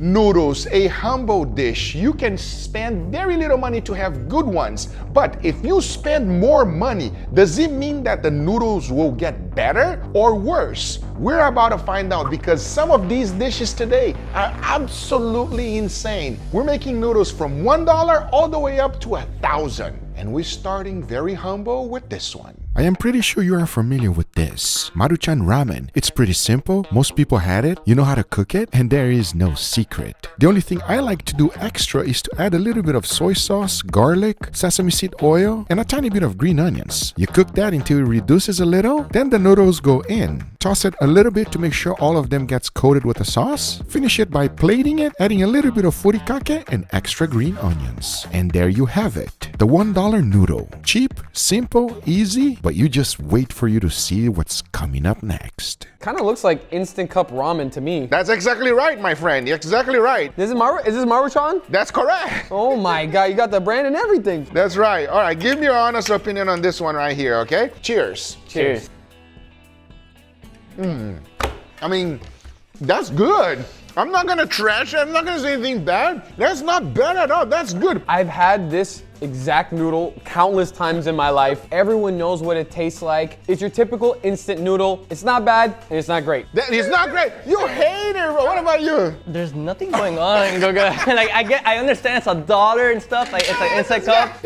Noodles, a humble dish. You can spend very little money to have good ones. But if you spend more money, does it mean that the noodles will get better or worse? We're about to find out because some of these dishes today are absolutely insane. We're making noodles from $1 all the way up to 1,000. And we're starting very humble with this one. I am pretty sure you are familiar with this. Maruchan ramen. It's pretty simple. Most people had it. You know how to cook it, and there is no secret. The only thing I like to do extra is to add a little bit of soy sauce, garlic, sesame seed oil, and a tiny bit of green onions. You cook that until it reduces a little, then the noodles go in. Toss it a little bit to make sure all of them gets coated with the sauce. Finish it by plating it, adding a little bit of furikake and extra green onions. And there you have it. The $1 noodle. Cheap, simple, easy, but you just wait for you to see what's coming up next. Kind of looks like instant cup ramen to me. That's exactly right, my friend. You're exactly right. Is this Maruchan? That's correct. Oh my God, you got the brand and everything. That's right. All right, give me your honest opinion on this one right here, okay? Cheers. Cheers. I mean, that's good. I'm not gonna trash it. I'm not gonna say anything bad. That's not bad at all. That's good. I've had this exact noodle countless times in my life. Everyone knows what it tastes like. It's your typical instant noodle. It's not bad and it's not great. It's not great. You hate it, bro. What about you? There's nothing going on, Guga. Like I understand it's $1 and stuff. Like it's like inside cup.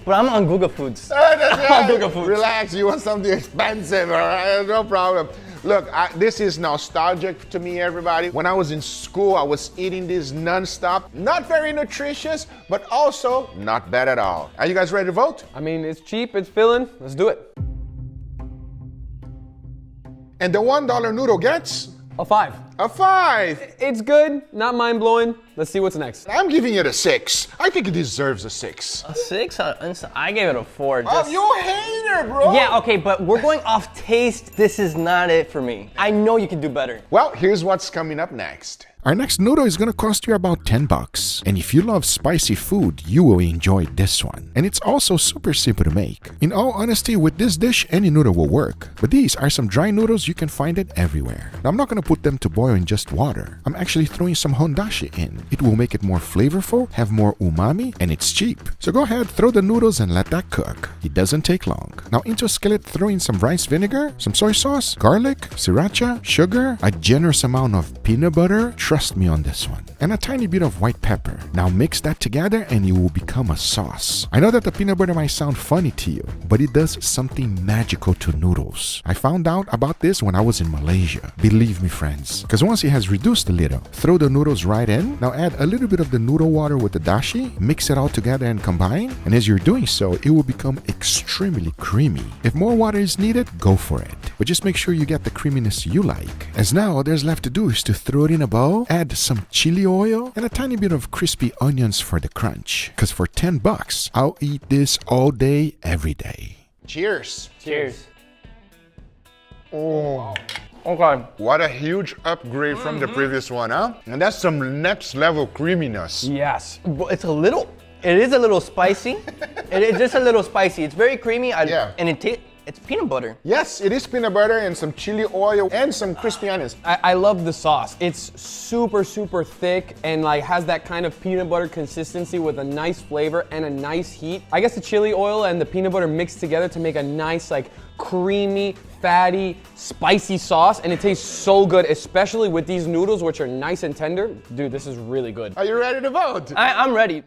But I'm on Guga Foods. That's right. Guga Foods. Relax. You want something expensive, all right? No problem. Look, this is nostalgic to me, everybody. When I was in school, I was eating this nonstop. Not very nutritious, but also not bad at all. Are you guys ready to vote? I mean, it's cheap, it's filling. Let's do it. And the $1 noodle gets A 5. a 5. It's good, not mind-blowing. Let's see what's next. I'm giving it a 6. I think it deserves a 6. A 6? I gave it a 4. Oh, you hater, bro. Yeah, okay, but we're going off taste. This is not it for me. I know you can do better. Well, here's what's coming up next. Our next noodle is gonna cost you about 10 bucks. And if you love spicy food, you will enjoy this one. And it's also super simple to make. In all honesty, with this dish, any noodle will work. But these are some dry noodles, you can find it everywhere. Now, I'm not gonna put them to boil in just water. I'm actually throwing some hondashi in. It will make it more flavorful, have more umami, and it's cheap. So go ahead, throw the noodles and let that cook. It doesn't take long. Now into a skillet, throw in some rice vinegar, some soy sauce, garlic, sriracha, sugar, a generous amount of peanut butter, trust me on this one, and a tiny bit of white pepper. Now mix that together and it will become a sauce. I know that the peanut butter might sound funny to you, but it does something magical to noodles. I found out about this when I was in Malaysia. Believe me, friends, because once it has reduced a little, throw the noodles right in. Now add a little bit of the noodle water with the dashi, mix it all together and combine, and as you're doing so, it will become extremely creamy. If more water is needed, go for it, but just make sure you get the creaminess you like. As now, all there's left to do is to throw it in a bowl, add some chili oil, and a tiny bit of crispy onions for the crunch. Because for 10 bucks, I'll eat this all day, every day. Cheers. Cheers. Oh, Okay. what a huge upgrade from the previous one, huh? And that's some next level creaminess. Yes. But it is a little spicy. It is just a little spicy. It's very creamy. Yeah. And it's peanut butter. Yes, it is peanut butter and some chili oil and some crispy onions. I love the sauce. It's super, super thick and like has that kind of peanut butter consistency with a nice flavor and a nice heat. I guess the chili oil and the peanut butter mixed together to make a nice like creamy, fatty, spicy sauce, and it tastes so good, especially with these noodles, which are nice and tender. Dude, this is really good. Are you ready to vote? I'm ready.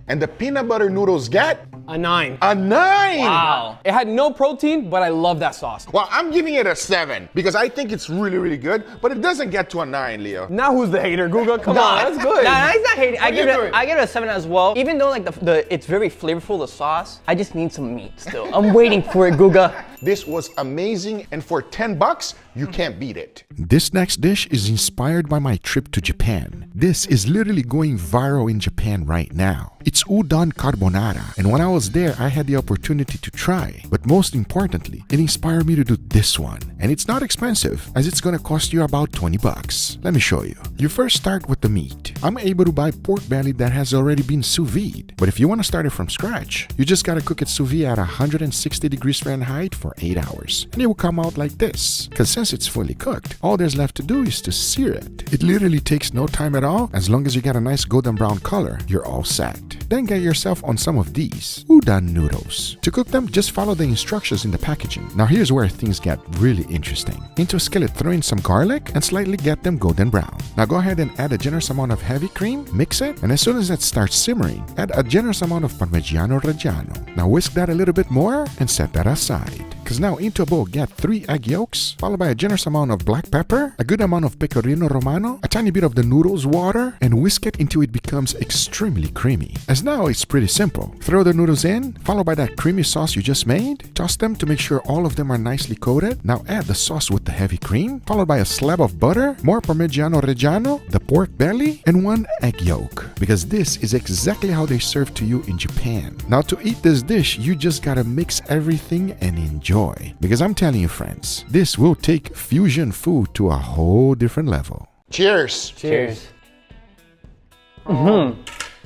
And the peanut butter noodles get A 9. a 9. Wow. It had no protein, but I love that sauce. Well, I'm giving it a 7 because I think it's really, really good, but it doesn't get to a 9, Leo. Now who's the hater, Guga? Come on, that's good. Nah, he's not hating. What are you doing? I give it a 7 as well. Even though like it's very flavorful, the sauce, I just need some meat still. I'm waiting for it, Guga. This was amazing, and for 10 bucks, you can't beat it. This next dish is inspired by my trip to Japan. This is literally going viral in Japan right now. It's udon carbonara, and when I was there, I had the opportunity to try. But most importantly, it inspired me to do this one. And it's not expensive, as it's gonna cost you about 20 bucks. Let me show you. You first start with the meat. I'm able to buy pork belly that has already been sous vide. But if you wanna start it from scratch, you just gotta cook it sous vide at 160 degrees Fahrenheit for for 8 hours. And it will come out like this. Because since it's fully cooked, all there's left to do is to sear it. It literally takes no time at all. As long as you get a nice golden brown color, you're all set. Then get yourself on some of these udon noodles. To cook them, just follow the instructions in the packaging. Now here's where things get really interesting. Into a skillet, throw in some garlic and slightly get them golden brown. Now go ahead and add a generous amount of heavy cream, mix it, and as soon as it starts simmering, add a generous amount of Parmigiano Reggiano. Now whisk that a little bit more and set that aside. Because now into a bowl, get 3 egg yolks, followed by a generous amount of black pepper, a good amount of pecorino romano, a tiny bit of the noodles water, and whisk it until it becomes extremely creamy. As now it's pretty simple. Throw the noodles in, followed by that creamy sauce you just made. Toss them to make sure all of them are nicely coated. Now add the sauce with the heavy cream, followed by a slab of butter, more Parmigiano Reggiano, the pork belly, and 1 egg yolk. Because this is exactly how they serve to you in Japan. Now to eat this dish, you just gotta mix everything and enjoy. Because I'm telling you friends, this will take fusion food to a whole different level. Cheers. Cheers.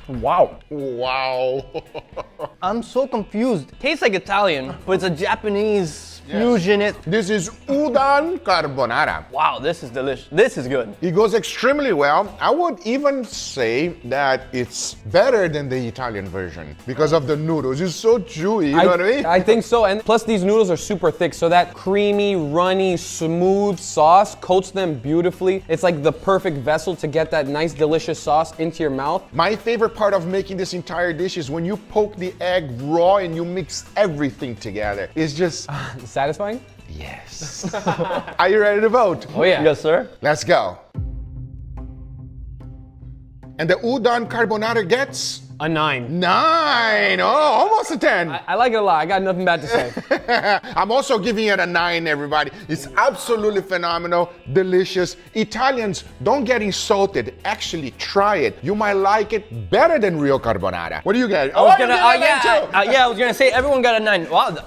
Wow. Wow. I'm so confused. Tastes like Italian, but it's a Japanese fusion. This is udon carbonara. Wow, this is delicious. This is good. It goes extremely well. I would even say that it's better than the Italian version because of the noodles. It's so chewy, you know what I mean? I think so, and plus these noodles are super thick, so that creamy, runny, smooth sauce coats them beautifully. It's like the perfect vessel to get that nice, delicious sauce into your mouth. My favorite part of making this entire dish is when you poke the egg raw and you mix everything together. It's just... Satisfying? Yes. Are you ready to vote? Oh yeah. Yes, sir. Let's go. And the udon carbonara gets A 9. 9. Oh, almost a 10. I like it a lot. I got nothing bad to say. I'm also giving it a 9, everybody. It's absolutely phenomenal, delicious. Italians, don't get insulted. Actually, try it. You might like it better than real carbonara. What do you get? I was you gonna, give it a 9 too. I was gonna say everyone got a 9. Wow.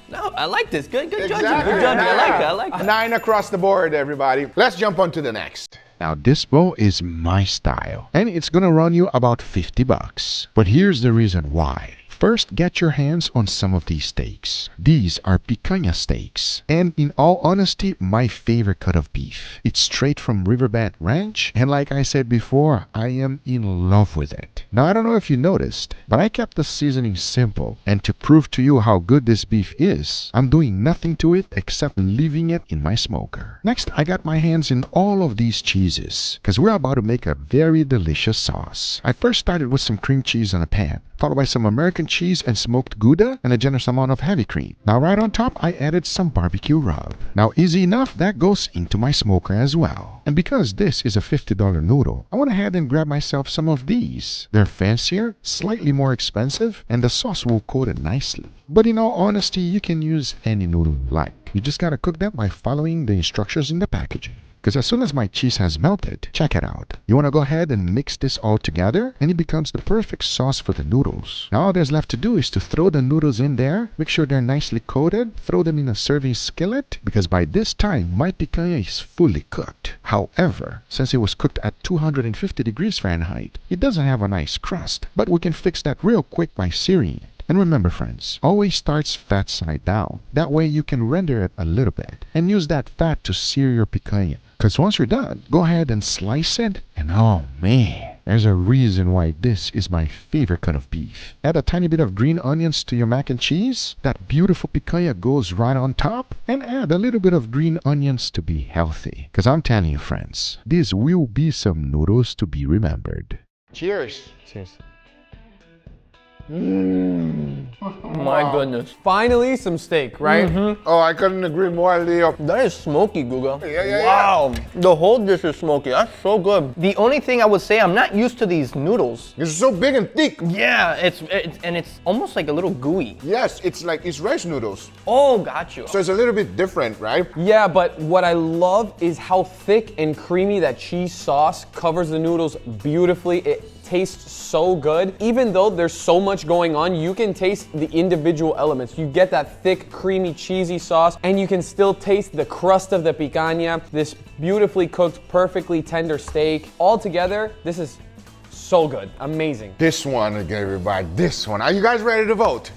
No, I like this. Good judging. Good judging. I like that. 9 across the board, everybody. Let's jump on to the next. Now this bowl is my style, and it's gonna run you about 50 bucks. But here's the reason why. First, get your hands on some of these steaks. These are picanha steaks. And in all honesty, my favorite cut of beef. It's straight from Riverbend Ranch, and like I said before, I am in love with it. Now I don't know if you noticed, but I kept the seasoning simple. And to prove to you how good this beef is, I'm doing nothing to it except leaving it in my smoker. Next, I got my hands in all of these cheeses, because we're about to make a very delicious sauce. I first started with some cream cheese on a pan, followed by some American cheese and smoked Gouda and a generous amount of heavy cream. Now right on top, I added some barbecue rub. Now easy enough, that goes into my smoker as well. And because this is a $50 noodle, I went ahead and grabbed myself some of these. They're fancier, slightly more expensive, and the sauce will coat it nicely. But in all honesty, you can use any noodle you like. You just gotta cook them by following the instructions in the packaging. Because as soon as my cheese has melted, check it out. You want to go ahead and mix this all together and it becomes the perfect sauce for the noodles. Now all there's left to do is to throw the noodles in there, make sure they're nicely coated, throw them in a serving skillet, because by this time my picanha is fully cooked. However, since it was cooked at 250 degrees Fahrenheit, it doesn't have a nice crust, but we can fix that real quick by searing it. And remember friends, always starts fat side down. That way you can render it a little bit and use that fat to sear your picanha. Because once you're done, go ahead and slice it, and oh man, there's a reason why this is my favorite cut of beef. Add a tiny bit of green onions to your mac and cheese. That beautiful picanha goes right on top, and add a little bit of green onions to be healthy. Because I'm telling you friends, this will be some noodles to be remembered. Cheers. Cheers. My goodness. Finally, some steak, right? Oh, I couldn't agree more, Leo. That is smoky, Guga. Yeah. Wow. The whole dish is smoky. That's so good. The only thing I would say, I'm not used to these noodles. It's so big and thick. Yeah, it's almost like a little gooey. Yes, it's rice noodles. Oh, got you. So it's a little bit different, right? Yeah, but what I love is how thick and creamy that cheese sauce covers the noodles beautifully. It tastes so good. Even though there's so much going on, you can taste the individual elements. You get that thick, creamy, cheesy sauce, and you can still taste the crust of the picanha, this beautifully cooked, perfectly tender steak. All together, this is So good. Amazing. This one, again, everybody, this one. Are you guys ready to vote?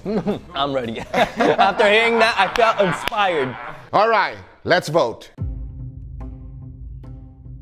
I'm ready. After hearing that, I felt inspired. All right, let's vote.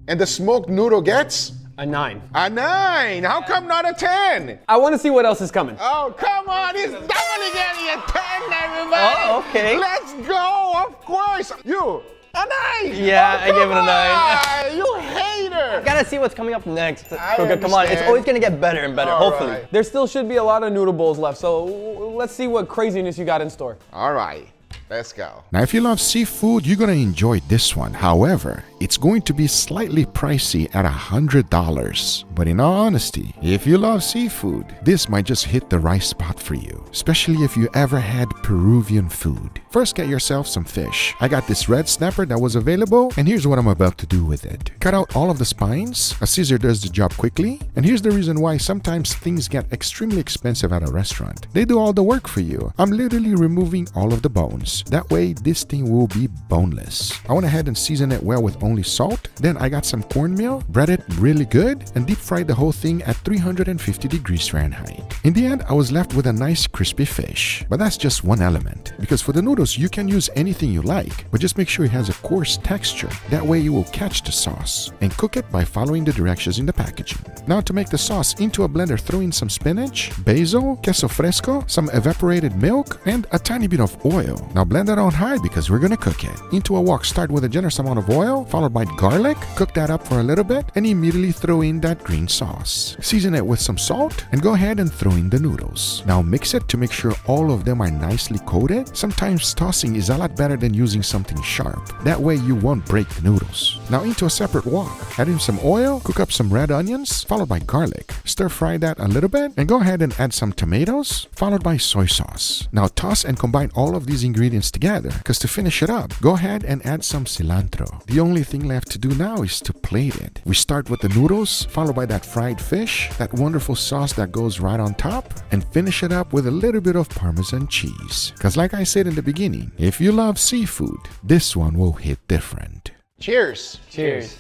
And the smoked noodle gets? A 9. A 9. How come not a 10? I want to see what else is coming. Oh, come on. It's definitely getting a 10, everybody. Oh, okay. Let's go. Of course. You, a 9. Yeah, I gave it a 9. You hater. Gotta see what's coming up next. I Come on, it's understand. always gonna get better and better, All hopefully. right. There still should be a lot of noodle bowls left, so let's see what craziness you got in store. All right. Let's go. Now, if you love seafood, you're gonna enjoy this one. However, it's going to be slightly pricey at $100. But in all honesty, if you love seafood, this might just hit the right spot for you, especially if you ever had Peruvian food. First, get yourself some fish. I got this red snapper that was available, and here's what I'm about to do with it. Cut out all of the spines. A scissor does the job quickly, and here's the reason why sometimes things get extremely expensive at a restaurant. They do all the work for you. I'm literally removing all of the bones. That way, this thing will be boneless. I went ahead and seasoned it well with only salt. Then I got some cornmeal, bread it really good, and deep fried the whole thing at 350 degrees Fahrenheit. In the end, I was left with a nice crispy fish. But that's just one element, because for the noodles, you can use anything you like, but just make sure it has a coarse texture. That way you will catch the sauce, and cook it by following the directions in the packaging. Now to make the sauce, into a blender, throw in some spinach, basil, queso fresco, some evaporated milk, and a tiny bit of oil. Now blend that on high because we're gonna cook it. Into a wok, start with a generous amount of oil, followed by garlic, cook that up for a little bit, and immediately throw in that green sauce. Season it with some salt, and go ahead and throw in the noodles. Now mix it to make sure all of them are nicely coated. Sometimes tossing is a lot better than using something sharp. That way you won't break the noodles. Now into a separate wok, add in some oil, cook up some red onions, followed by garlic. Stir fry that a little bit, and go ahead and add some tomatoes, followed by soy sauce. Now toss and combine all of these ingredients together, because to finish it up, go ahead and add some cilantro. The only thing left to do now is to plate it. We start with the noodles, followed by that fried fish, that wonderful sauce that goes right on top, and finish it up with a little bit of Parmesan cheese. Because like I said in the beginning, if you love seafood, this one will hit different. Cheers. Cheers.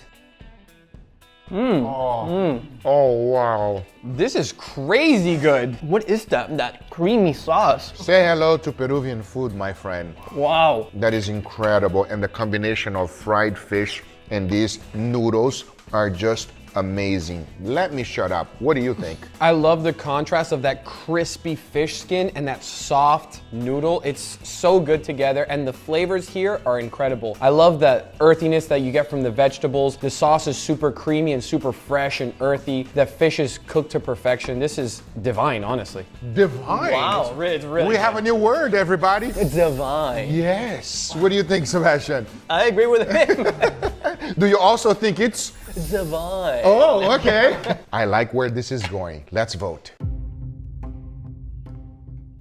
Oh, wow. This is crazy good. What is that? That creamy sauce. Say hello to Peruvian food, my friend. Wow. That is incredible. And the combination of fried fish and these noodles are just amazing. Let me shut up. What do you think? I love the contrast of that crispy fish skin and that soft noodle. It's so good together, and the flavors here are incredible. I love the earthiness that you get from the vegetables. The sauce is super creamy and super fresh and earthy. The fish is cooked to perfection. This is divine, honestly. Divine. Wow, it's really We have a new word, everybody. It's divine. Yes. What do you think, Sebastian? I agree with him. Do you also think it's Divine. Oh, okay. I like where this is going. Let's vote.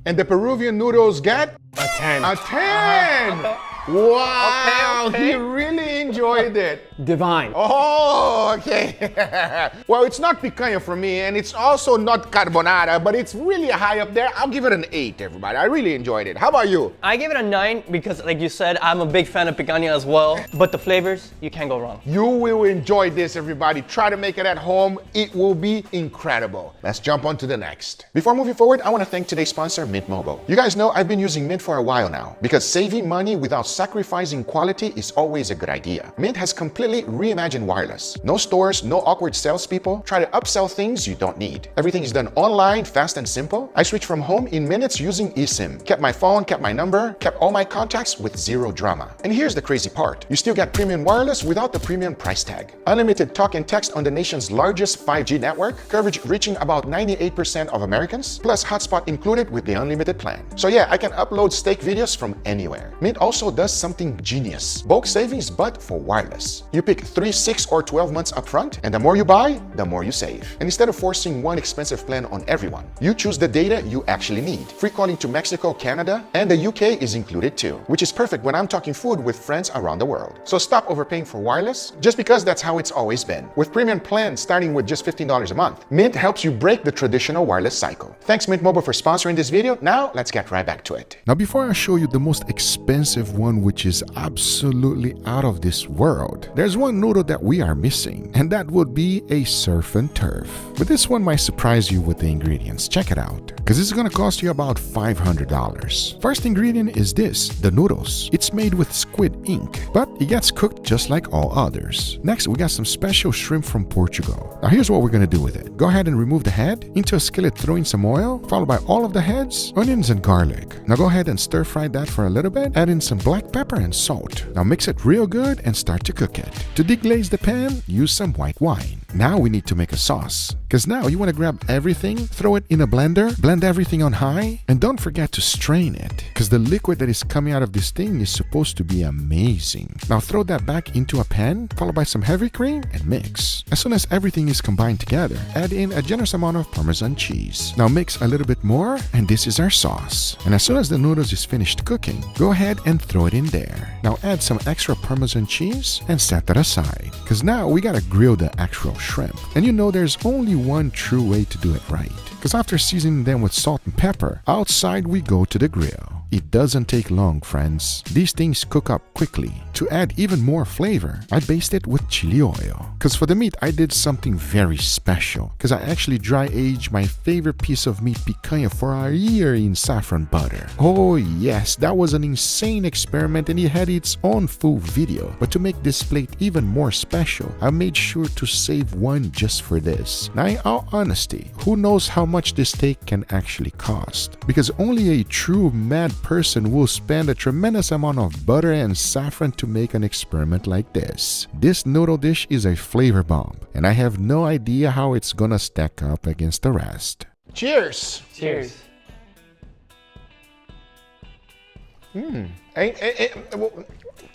And the Peruvian noodles get? A 10. A 10! Wow, Okay. he really enjoyed it. Divine. Oh, okay. Well, it's not picanha for me, and it's also not carbonara, but it's really high up there. I'll give it an 8, everybody. I really enjoyed it. How about you? I gave it a 9 because, like you said, I'm a big fan of picanha as well. But the flavors, you can't go wrong. You will enjoy this, everybody. Try to make it at home. It will be incredible. Let's jump on to the next. Before moving forward, I want to thank today's sponsor, Mint Mobile. You guys know I've been using Mint for a while now because saving money without sacrificing quality is always a good idea. Mint has completely reimagined wireless. No stores, no awkward salespeople. Try to upsell things you don't need. Everything is done online, fast and simple. I switched from home in minutes using eSIM. Kept my phone, kept my number, kept all my contacts with zero drama. And here's the crazy part. You still get premium wireless without the premium price tag. Unlimited talk and text on the nation's largest 5G network, coverage reaching about 98% of Americans, plus hotspot included with the unlimited plan. So yeah, I can upload steak videos from anywhere. Mint also does something genius. Bulk savings, but for wireless. You pick 3, 6, or 12 months upfront, and the more you buy, the more you save. And instead of forcing one expensive plan on everyone, you choose the data you actually need. Free calling to Mexico, Canada, and the UK is included too, which is perfect when I'm talking food with friends around the world. So stop overpaying for wireless, just because that's how it's always been. With premium plans starting with just $15 a month, Mint helps you break the traditional wireless cycle. Thanks Mint Mobile for sponsoring this video. Now, let's get right back to it. Now, before I show you the most expensive one one which is absolutely out of this world. There's one noodle that we are missing, and that would be a surf and turf. But this one might surprise you with the ingredients. Check it out, because this is going to cost you about $500. First ingredient is this, the noodles. It's made with squid ink, but it gets cooked just like all others. Next, we got some special shrimp from Portugal. Now here's what we're going to do with it. Go ahead and remove the head. Into a skillet, throw in some oil, followed by all of the heads, onions and garlic. Now go ahead and stir fry that for a little bit. Add in some black pepper and salt. Now mix it real good and start to cook it. To deglaze the pan, use some white wine. Now we need to make a sauce, because now you want to grab everything, throw it in a blender, blend everything on high, and don't forget to strain it, because the liquid that is coming out of this thing is supposed to be amazing. Now throw that back into a pan, followed by some heavy cream, and mix. As soon as everything is combined together, add in a generous amount of Parmesan cheese. Now mix a little bit more, and this is our sauce. And as soon as the noodles is finished cooking, go ahead and throw it in there. Now add some extra Parmesan cheese and set that aside, because now we gotta grill the actual shrimp. And you know there's only one true way to do it right, because after seasoning them with salt and pepper, outside we go to the grill. It doesn't take long, friends. These things cook up quickly. To add even more flavor, I basted it with chili oil. Because for the meat, I did something very special. Because I actually dry aged my favorite piece of meat, picanha, for a year in saffron butter. Oh yes, that was an insane experiment and it had its own full video. But to make this plate even more special, I made sure to save one just for this. Now in all honesty, who knows how much this steak can actually cost? Because only a true mad person will spend a tremendous amount of butter and saffron to make an experiment like this. This noodle dish is a flavor bomb, and I have no idea how it's gonna stack up against the rest. Cheers. Cheers.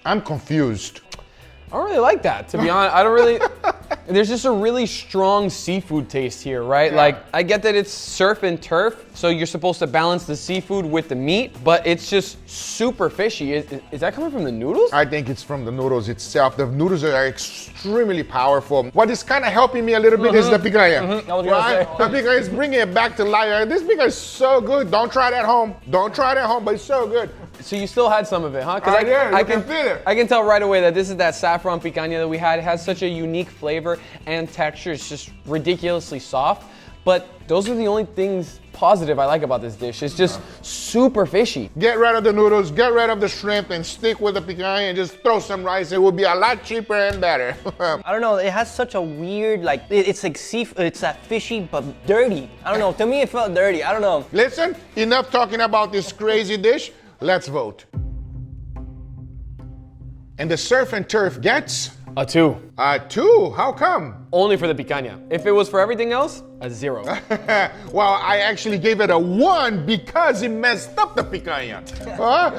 I'm confused. I don't really like that, to be honest. I don't really... There's just a really strong seafood taste here, right? Yeah. Like, I get that it's surf and turf, so you're supposed to balance the seafood with the meat, but it's just super fishy. Is that coming from the noodles? I think it's from the noodles itself. The noodles are extremely powerful. What is kind of helping me a little bit is the picanha. I was gonna say. The picanha is bringing it back to life. This picanha is so good. Don't try it at home. Don't try it at home, but it's so good. So you still had some of it, huh? I did. You can feel it. I can tell right away that this is that saffron picanha that we had. It has such a unique flavor and texture. It's just ridiculously soft. But those are the only things positive I like about this dish. It's just super fishy. Get rid of the noodles, get rid of the shrimp, and stick with the picanha and just throw some rice. It will be a lot cheaper and better. I don't know, it has such a weird, like, it's like seafood, it's that fishy but dirty. I don't know, to me it felt dirty, I don't know. Listen, enough talking about this crazy dish. Let's vote. And the surf and turf gets A 2. a 2. How come? Only for the picanha. If it was for everything else, a 0. Well, I actually gave it a 1 because it messed up the picanha.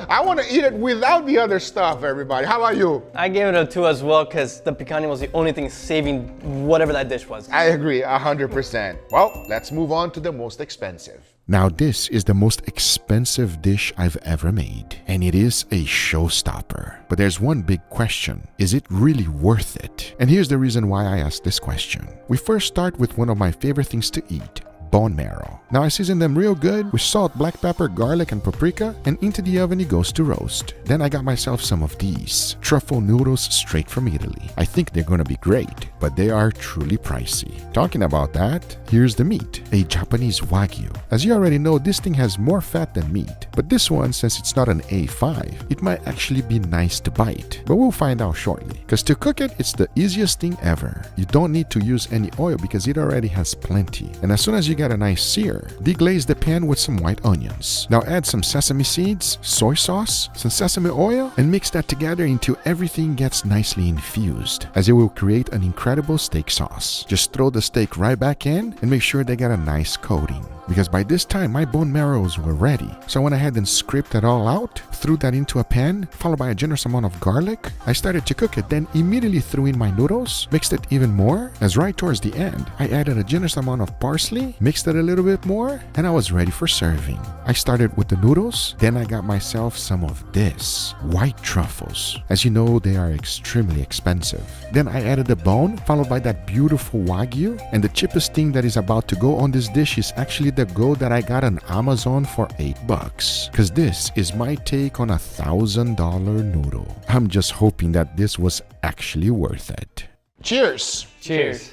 I want to eat it without the other stuff, everybody. How about you? I gave it a 2 as well because the picanha was the only thing saving whatever that dish was. I agree, 100%. Well, let's move on to the most expensive. Now this is the most expensive dish I've ever made, and it is a showstopper. But there's one big question. Is it really worth it? And here's the reason why I asked this question. We first start with one of my favorite things to eat, bone marrow. Now I season them real good with salt, black pepper, garlic, and paprika, and into the oven it goes to roast. Then I got myself some of these truffle noodles straight from Italy. I think they're gonna be great, but they are truly pricey. Talking about that, here's the meat, a Japanese Wagyu. As you already know, this thing has more fat than meat, but this one, since it's not an A5, it might actually be nice to bite. But we'll find out shortly, because to cook it, it's the easiest thing ever. You don't need to use any oil because it already has plenty. And as soon as you get a nice sear, deglaze the pan with some white onions. Now add some sesame seeds, soy sauce, some sesame oil, and mix that together until everything gets nicely infused, as it will create an incredible steak sauce. Just throw the steak right back in and make sure they get a nice coating. Because by this time, my bone marrows were ready. So I went ahead and scraped that all out, threw that into a pan, followed by a generous amount of garlic. I started to cook it, then immediately threw in my noodles, mixed it even more, as right towards the end, I added a generous amount of parsley, mixed it a little bit more, and I was ready for serving. I started with the noodles, then I got myself some of this, white truffles. As you know, they are extremely expensive. Then I added the bone, followed by that beautiful Wagyu, and the cheapest thing that is about to go on this dish is actually the the goat that I got on Amazon for $8. Cause this is my take on $1,000 noodle. I'm just hoping that this was actually worth it. Cheers. Cheers.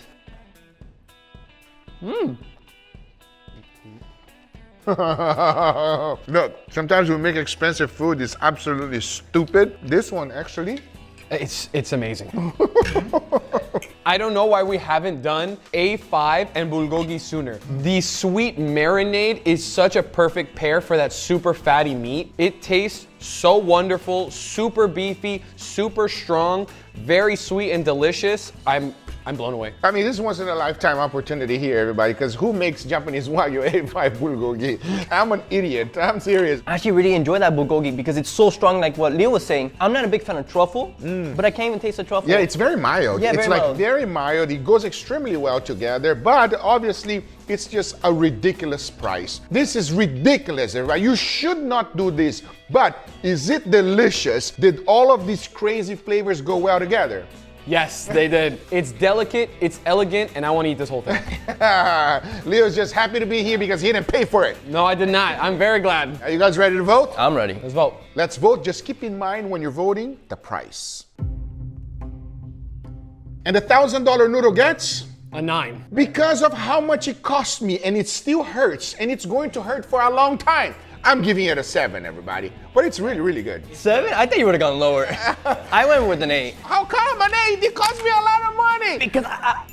Look, sometimes we make expensive food. It's absolutely stupid. This one actually. It's amazing. I don't know why we haven't done A5 and bulgogi sooner. The sweet marinade is such a perfect pair for that super fatty meat. It tastes so wonderful, super beefy, super strong, very sweet and delicious. I'm blown away. I mean, this is once in a lifetime opportunity here, everybody, because who makes Japanese Wagyu A5 bulgogi? I'm an idiot. I'm serious. I actually really enjoy that bulgogi because it's so strong, like what Leo was saying. I'm not a big fan of truffle, but I can't even taste the truffle. Yeah, it's very mild. Yeah, it's very like mild. very mild. It goes extremely well together, but obviously it's just a ridiculous price. This is ridiculous, everybody. You should not do this, but is it delicious? Did all of these crazy flavors go well together? Yes, they did. It's delicate, it's elegant, and I want to eat this whole thing. Leo's just happy to be here because he didn't pay for it. No, I did not. I'm very glad. Are you guys ready to vote? I'm ready. Let's vote. Let's vote. Just keep in mind when you're voting, the price. And the $1,000 noodle gets? A 9. Because of how much it cost me, and it still hurts, and it's going to hurt for a long time. I'm giving it a 7, everybody. But it's really, really good. 7? I think you would have gone lower. I went with an 8. How come an 8? It cost me a lot of money. Because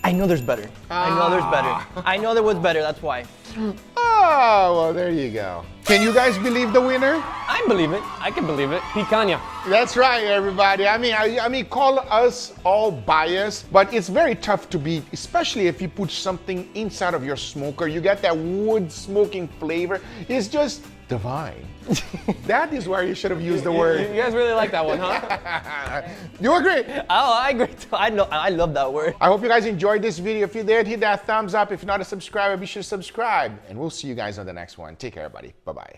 I know there's better. I know there's better. I know there was better, that's why. Oh, well, there you go. Can you guys believe the winner? I believe it. I can believe it. Picanha. That's right, everybody. I mean, call us all biased, but it's very tough to beat, especially if you put something inside of your smoker. You get that wood smoking flavor. It's just divine. That is where you should have used the word. You guys really like that one, huh? You agree? Oh, I agree too. I love that word. I hope you guys enjoyed this video. If you did, hit that thumbs up. If you're not a subscriber, be sure to subscribe. And we'll see you guys on the next one. Take care, everybody. Bye-bye.